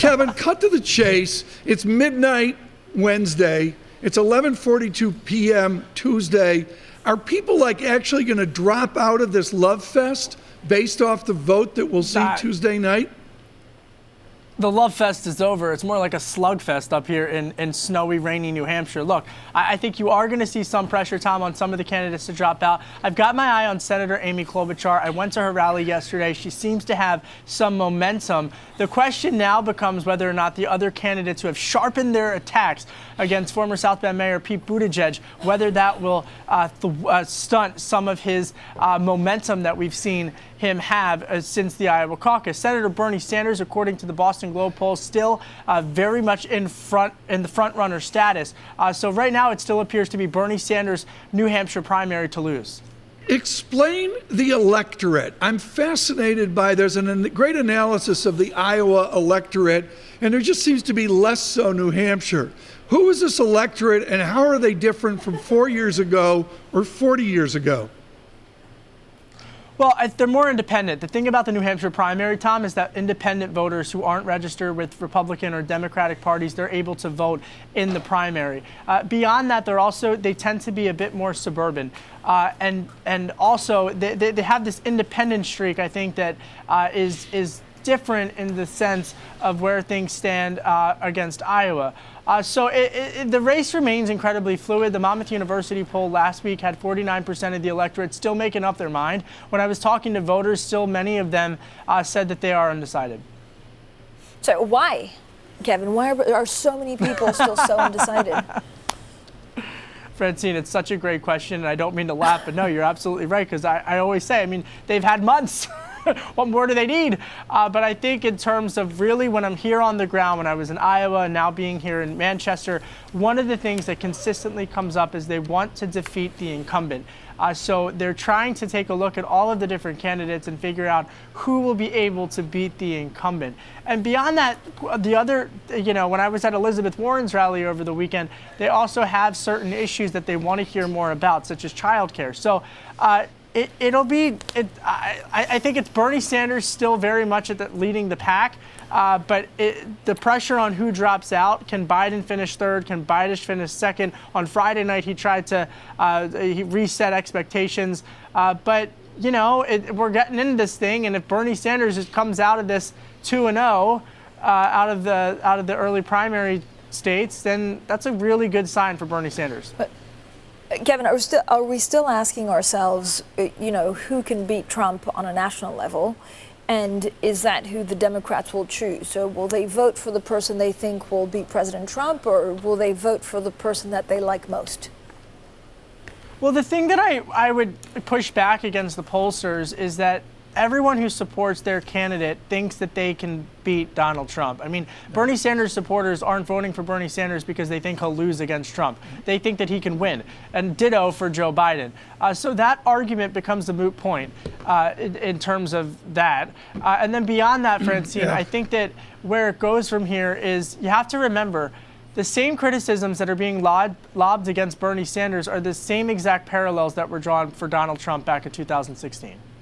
Kevin, cut to the chase. It's midnight Wednesday. It's 11:42 p.m. Tuesday. Are people actually going to drop out of this love fest based off the vote that we'll see Tuesday night? The love fest is over. It's more like a slugfest up here in snowy, rainy New Hampshire. Look, I think you are going to see some pressure, Tom, on some of the candidates to drop out. I've got my eye on Senator Amy Klobuchar. I went to her rally yesterday. She seems to have some momentum. The question now becomes whether or not the other candidates who have sharpened their attacks against former South Bend Mayor Pete Buttigieg, whether that will stunt some of his momentum that we've seen him have since the Iowa caucus. Senator Bernie Sanders, according to the Boston Globe poll, still very much in the front runner status. So right now it still appears to be Bernie Sanders' New Hampshire primary to lose. Explain the electorate. I'm fascinated by there's a great analysis of the Iowa electorate, and there just seems to be less so New Hampshire. Who is this electorate, and how are they different from 4 years ago or 40 years ago? Well, they're more independent. The thing about the New Hampshire primary, Tom, is that independent voters who aren't registered with Republican or Democratic parties, they're able to vote in the primary. Beyond that, they tend to be a bit more suburban. And also, they have this independent streak, I think, that is different in the sense of where things stand against Iowa. So the race remains incredibly fluid. The Monmouth University poll last week had 49% of the electorate still making up their mind. When I was talking to voters, still many of them said that they are undecided. So why, Kevin? Why are so many people still so undecided? Francine, it's such a great question, and I don't mean to laugh, but no, you're absolutely right, because I always say, they've had months. What more do they need? But I think in terms of really when I'm here on the ground, when I was in Iowa and now being here in Manchester, one of the things that consistently comes up is they want to defeat the incumbent. So they're trying to take a look at all of the different candidates and figure out who will be able to beat the incumbent. And beyond that, the other, when I was at Elizabeth Warren's rally over the weekend, they also have certain issues that they want to hear more about, such as childcare. So I think it's Bernie Sanders still very much leading the pack, but the pressure on who drops out. Can Biden finish third? Can Biden finish second? On Friday night, he tried to he reset expectations, but we're getting into this thing, and if Bernie Sanders comes out of this 2-0 out of the early primary states, then that's a really good sign for Bernie Sanders. But Kevin, are we still asking ourselves, who can beat Trump on a national level? And is that who the Democrats will choose? So will they vote for the person they think will beat President Trump, or will they vote for the person that they like most? Well, the thing that I would push back against the pollsters is that everyone who supports their candidate thinks that they can beat Donald Trump. Bernie Sanders supporters aren't voting for Bernie Sanders because they think he'll lose against Trump. They think that he can win. And ditto for Joe Biden. So that argument becomes a moot point in terms of that. And then beyond that, Francine, I think that where it goes from here is you have to remember the same criticisms that are being lobbed against Bernie Sanders are the same exact parallels that were drawn for Donald Trump back in 2016.